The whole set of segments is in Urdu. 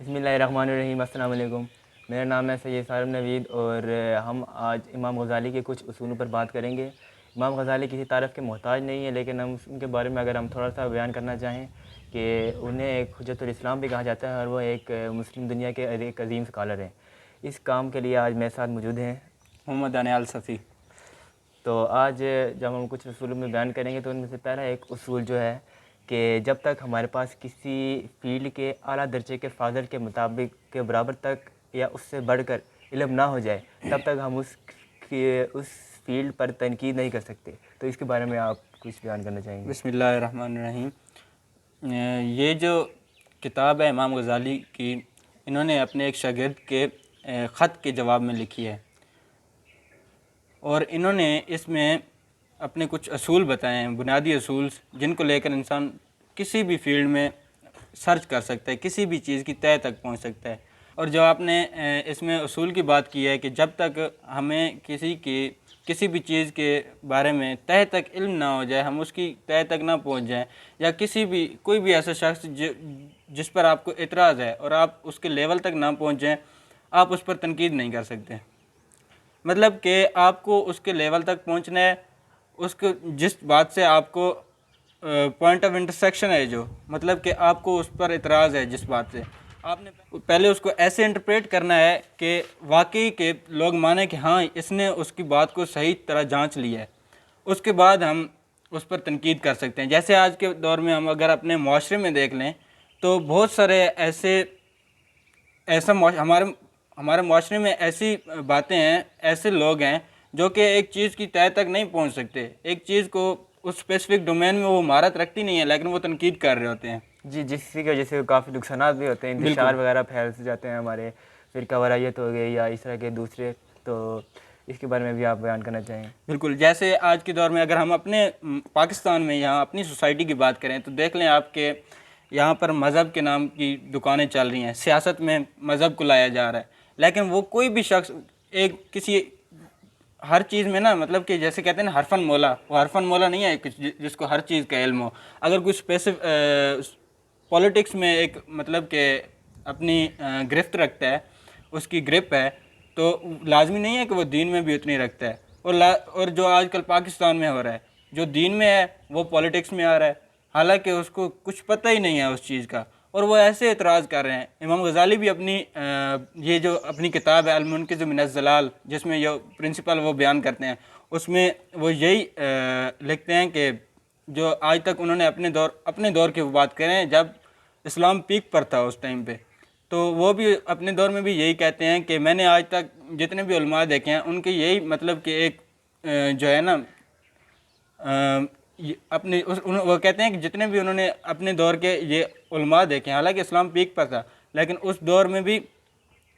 بسم اللہ الرحمن الرحیم۔ السلام علیکم۔ میرا نام ہے سید سالم نوید اور ہم آج امام غزالی کے کچھ اصولوں پر بات کریں گے۔ امام غزالی کسی تعارف کے محتاج نہیں ہے، لیکن ہم ان کے بارے میں اگر ہم تھوڑا سا بیان کرنا چاہیں کہ انہیں ایک حجت الاسلام بھی کہا جاتا ہے اور وہ ایک مسلم دنیا کے ایک عظیم اسکالر ہیں۔ اس کام کے لیے آج میرے ساتھ موجود ہیں محمد انیال صفی۔ تو آج جب ہم کچھ اصولوں میں بیان کریں گے تو ان میں سے پہلا ایک اصول جو ہے کہ جب تک ہمارے پاس کسی فیلڈ کے اعلیٰ درجے کے فاضل کے مطابق کے برابر تک یا اس سے بڑھ کر علم نہ ہو جائے تب تک ہم اس فیلڈ پر تنقید نہیں کر سکتے۔ تو اس کے بارے میں آپ کچھ بیان کرنا چاہیں گے؟ بسم اللہ الرحمن الرحیم۔ یہ جو کتاب ہے امام غزالی کی، انہوں نے اپنے ایک شاگرد کے خط کے جواب میں لکھی ہے، اور انہوں نے اس میں اپنے کچھ اصول بتائے ہیں، بنیادی اصول جن کو لے کر انسان کسی بھی فیلڈ میں سرچ کر سکتا ہے، کسی بھی چیز کی تہہ تک پہنچ سکتا ہے۔ اور جو آپ نے اس میں اصول کی بات کی ہے کہ جب تک ہمیں کسی بھی چیز کے بارے میں تہہ تک علم نہ ہو جائے، ہم اس کی تہہ تک نہ پہنچ جائیں، یا کوئی بھی ایسا شخص جس پر آپ کو اعتراض ہے اور آپ اس کے لیول تک نہ پہنچ جائیں، آپ اس پر تنقید نہیں کر سکتے۔ مطلب کہ آپ کو اس کے لیول تک پہنچنا ہے، اس کو جس بات سے آپ کو پوائنٹ آف انٹرسیکشن ہے، جو مطلب کہ آپ کو اس پر اعتراض ہے، جس بات سے آپ نے پہلے اس کو ایسے انٹرپریٹ کرنا ہے کہ واقعی کہ لوگ مانیں کہ ہاں اس نے اس کی بات کو صحیح طرح جانچ لیا ہے، اس کے بعد ہم اس پر تنقید کر سکتے ہیں۔ جیسے آج کے دور میں ہم اگر اپنے معاشرے میں دیکھ لیں تو بہت سارے ہمارے معاشرے میں ایسی باتیں ہیں، ایسے لوگ ہیں جو کہ ایک چیز کی تہہ تک نہیں پہنچ سکتے، ایک چیز کو اس اسپیسیفک ڈومین میں وہ مہارت رکھتی نہیں ہے، لیکن وہ تنقید کر رہے ہوتے ہیں۔ جی، جس کی وجہ سے کافی نقصانات بھی ہوتے ہیں، انتشار وغیرہ پھیل سے جاتے ہیں، ہمارے فرقہ واریت ہو گئی یا اس طرح کے دوسرے۔ تو اس کے بارے میں بھی آپ بیان کرنا چاہیں؟ بالکل، جیسے آج کے دور میں اگر ہم اپنے پاکستان میں یہاں اپنی سوسائٹی کی بات کریں تو دیکھ لیں آپ کہ یہاں پر مذہب کے نام کی دکانیں چل رہی ہیں، سیاست میں مذہب کو لایا جا رہا ہے، لیکن وہ کوئی بھی شخص ہر چیز میں نا، مطلب کہ جیسے کہتے ہیں نا حرفن مولا، وہ حرفن مولا نہیں ہے جس کو ہر چیز کا علم ہو۔ اگر کوئی پولیٹکس میں ایک مطلب کہ اپنی گرفت رکھتا ہے، اس کی گرپ ہے، تو لازمی نہیں ہے کہ وہ دین میں بھی اتنی رکھتا ہے۔ اور جو آج کل پاکستان میں ہو رہا ہے، جو دین میں ہے وہ پولیٹکس میں آ رہا ہے، حالانکہ اس کو کچھ پتہ ہی نہیں ہے اس چیز کا، اور وہ ایسے اعتراض کر رہے ہیں۔ امام غزالی بھی یہ جو اپنی کتاب ہے المنقذ من الضلال، جس میں یہ پرنسپل وہ بیان کرتے ہیں، اس میں وہ یہی لکھتے ہیں کہ جو آج تک انہوں نے اپنے دور کی بات کریں جب اسلام پیک پر تھا اس ٹائم پہ، تو وہ بھی اپنے دور میں بھی یہی کہتے ہیں کہ میں نے آج تک جتنے بھی علماء دیکھے ہیں ان کے یہی مطلب کہ ایک جو ہے نا وہ کہتے ہیں کہ جتنے بھی انہوں نے اپنے دور کے یہ علماء دیکھے ہیں، حالانکہ اسلام پیک پر تھا، لیکن اس دور میں بھی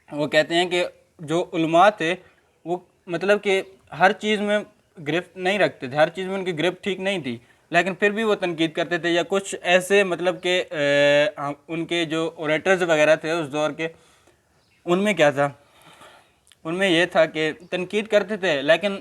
وہ کہتے ہیں کہ جو علماء تھے وہ مطلب کہ ہر چیز میں گرفت نہیں رکھتے تھے، ہر چیز میں ان کی گرفت ٹھیک نہیں تھی، لیکن پھر بھی وہ تنقید کرتے تھے۔ یا کچھ ایسے مطلب کہ ان کے جو اوریٹرز وغیرہ تھے اس دور کے، ان میں کیا تھا، ان میں یہ تھا کہ تنقید کرتے تھے، لیکن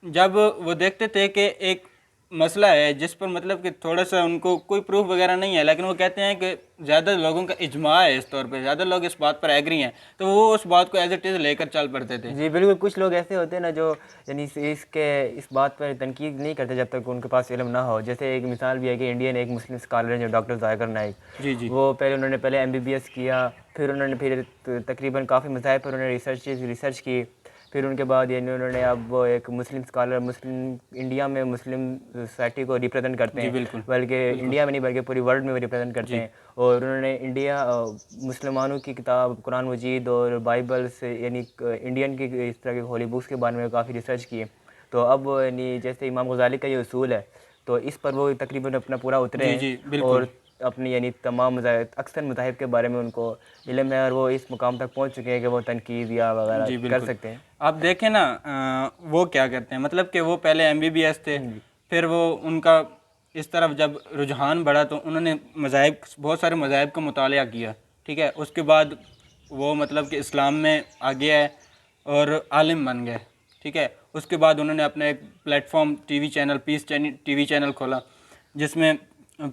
جب وہ دیکھتے تھے کہ ایک مسئلہ ہے جس پر مطلب کہ تھوڑا سا ان کو کوئی پروف وغیرہ نہیں ہے، لیکن وہ کہتے ہیں کہ زیادہ لوگوں کا اجماع ہے اس طور پہ، زیادہ لوگ اس بات پر ایگری ہیں، تو وہ اس بات کو ایز اٹ از لے کر چل پڑتے تھے۔ جی بالکل، کچھ لوگ ایسے ہوتے ہیں نا جو یعنی اس بات پر تنقید نہیں کرتے جب تک ان کے پاس علم نہ ہو۔ جیسے ایک مثال بھی ہے کہ انڈین ایک مسلم اسکالر ہیں جو ڈاکٹر ذاکر نائک، جی وہ انہوں نے پہلے MBBS کیا، پھر انہوں نے تقریباً کافی مذاہب پر انہوں نے ریسرچ کی، پھر ان کے بعد یعنی انہوں نے اب وہ ایک مسلم اسکالر، انڈیا میں مسلم سوسائٹی کو ریپرزینٹ کرتے ہیں، بلکہ انڈیا میں نہیں بلکہ پوری ورلڈ میں ریپرزینٹ کرتے ہیں۔ اور انہوں نے مسلمانوں کی کتاب قرآن مجید اور بائبل سے یعنی انڈین کی اس طرح کے ہولی بکس کے بارے میں کافی ریسرچ کی ہے۔ تو اب یعنی جیسے امام غزالی کا یہ اصول ہے تو اس پر وہ تقریباً اپنا پورا اترے ہیں اور اپنی یعنی تمام اکثر مذاہب کے بارے میں ان کو علم ہے، اور وہ اس مقام تک پہنچ چکے ہیں کہ وہ تنقید یا وغیرہ کر سکتے ہیں۔ آپ دیکھیں نا وہ کیا کرتے ہیں، مطلب کہ وہ پہلے MBBS تھے، پھر وہ ان کا اس طرف جب رجحان بڑھا تو انہوں نے بہت سارے مذاہب کا مطالعہ کیا، ٹھیک ہے، اس کے بعد وہ مطلب کہ اسلام میں آگے آئے اور عالم بن گئے، ٹھیک ہے۔ اس کے بعد انہوں نے اپنا ایک پلیٹ فارم پیس ٹی وی چینل کھولا، جس میں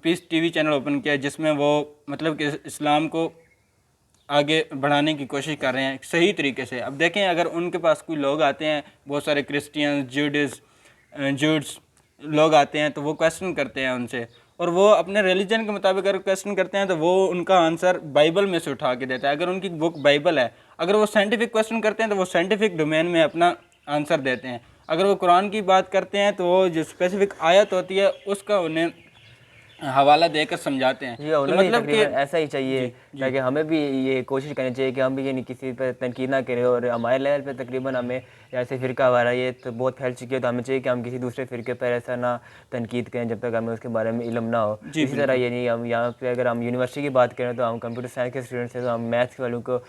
پیس ٹی وی چینل اوپن کیا، جس میں وہ مطلب کہ اسلام کو آگے بڑھانے کی کوشش کر رہے ہیں صحیح طریقے سے. اب دیکھیں اگر ان کے پاس کوئی لوگ آتے ہیں, بہت سارے کرسچینز, جوڈس لوگ آتے ہیں تو وہ کویسچن کرتے ہیں ان سے, اور وہ اپنے ریلیجن کے مطابق اگر کویسچن کرتے ہیں تو وہ ان کا آنسر بائبل میں سے اٹھا کے دیتا ہے. اگر ان کی بک بائبل ہے, اگر وہ سائنٹیفک کویسچن کرتے ہیں تو وہ سائنٹیفک ڈومین میں اپنا آنسر دیتے ہیں. اگر وہ قرآن کی بات کرتے ہیں تو وہ جو اسپیسیفک آیت ہوتی ہے اس کا انہیں حوالہ دے کر سمجھاتے ہیں. جی تو انہیں بھی مطلب کہ تقریباً ایسا ہی چاہیے, تاکہ ہمیں بھی یہ کوشش کرنی چاہیے کہ ہم بھی یعنی کسی پہ تنقید نہ کریں, اور ہمارے لیول پہ تقریباً ہمیں ایسے فرقہ وارہ یہ تو بہت پھیل چکی ہے, تو ہمیں چاہیے کہ ہم کسی دوسرے فرقے پر ایسا نہ تنقید کریں جب تک ہمیں اس کے بارے میں علم نہ ہو. جی اسی طرح بالکل یعنی ہم یہاں پہ اگر ہم یونیورسٹی کی بات کریں تو ہم کمپیوٹر سائنس کے اسٹوڈنٹس ہیں, تو ہم میتھس والوں کو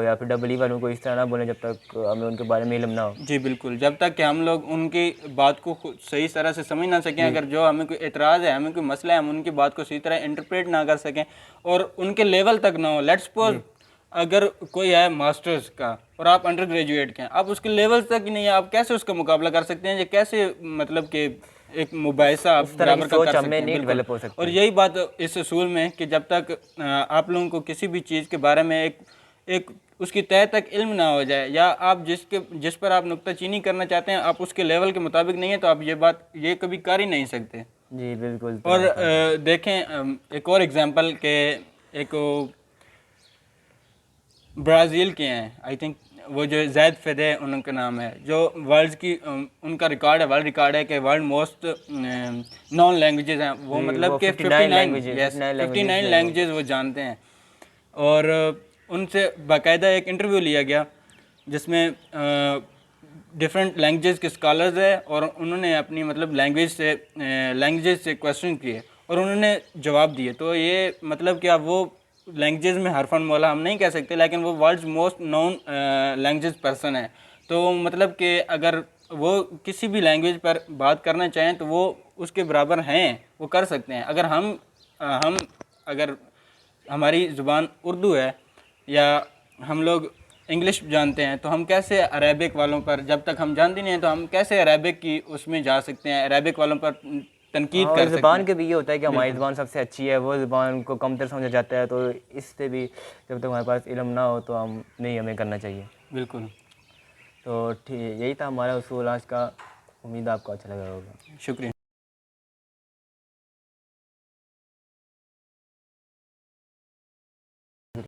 یا پھر ڈبل ای والوں کو اس طرح نہ بولیں جب تک ہمیں ان کے بارے میں علم نہ ہو. جی بالکل, جب تک کہ ہم لوگ ان کی بات کو صحیح طرح سے سمجھ نہ سکیں, اگر جو ہمیں کوئی اعتراض ہے, ہمیں کوئی مسئلہ ہے, ہم ان کی بات کو صحیح طرح انٹرپریٹ نہ کر سکیں اور ان کے لیول تک نہ ہو. لیٹس سپوز اگر کوئی ہے ماسٹرز کا اور آپ انڈر گریجویٹ کے ہیں, آپ اس کے لیول تک ہی نہیں ہیں, آپ کیسے اس کا مقابلہ کر سکتے ہیں, یہ کیسے مطلب کہ ایک مباحثہ آپ اس طرح کی برابر کا سوچ کر ہم سکتے میں ہیں. نہیں بالکل, ڈیولپ ہو سکتی. اور یہی بات اس اصول میں کہ جب تک آپ لوگوں کو کسی بھی چیز کے بارے میں ایک اس کی تہہ تک علم نہ ہو جائے, یا آپ جس پر آپ نکتہ چینی کرنا چاہتے ہیں آپ اس کے لیول کے مطابق نہیں ہیں, تو آپ یہ کبھی کر ہی نہیں سکتے. جی بالکل. اور دیکھیں ایک اور ایگزامپل کہ ایک برازیل کے ہیں, آئی تھنک وہ جو زید فدے ان کا نام ہے, جو ورلڈ کی ان کا ریکارڈ ہے, ورلڈ ریکارڈ ہے کہ ورلڈ موسٹ نون لینگویجز ہیں وہ, جی مطلب کہ 59 لینگویجز وہ جانتے ہیں. اور ان سے باقاعدہ ایک انٹرویو لیا گیا جس میں ڈفرینٹ لینگویجز کے اسکالرز ہیں, اور انہوں نے اپنی مطلب لینگویجز سے کویسچن کیے اور انہوں نے جواب دیے. تو یہ مطلب کہ اب وہ لینگویجز میں حرفاً مولا ہم نہیں کہہ سکتے, لیکن وہ ورلڈز موسٹ نون لینگویج پرسن ہے. تو مطلب کہ اگر وہ کسی بھی لینگویج پر بات کرنا چاہیں تو وہ اس کے برابر ہیں, وہ کر سکتے ہیں. اگر اگر ہماری زبان اردو ہے یا ہم لوگ انگلش جانتے ہیں, تو ہم کیسے عربک والوں پر, جب تک ہم جانتے نہیں ہیں تو ہم کیسے عربک کی اس میں جا سکتے ہیں, عربک والوں پر تنقید اور کر سکتے زبان ہیں. کے بھی یہ ہوتا ہے کہ ہماری زبان سب سے اچھی ہے, وہ زبان کو کم تر سمجھا جاتا ہے, تو اس سے بھی جب تک ہمارے پاس علم نہ ہو تو ہمیں کرنا چاہیے. بالکل, تو یہی تھا ہمارا اصول آج کا. امید آپ کو اچھا لگا ہوگا. شکریہ.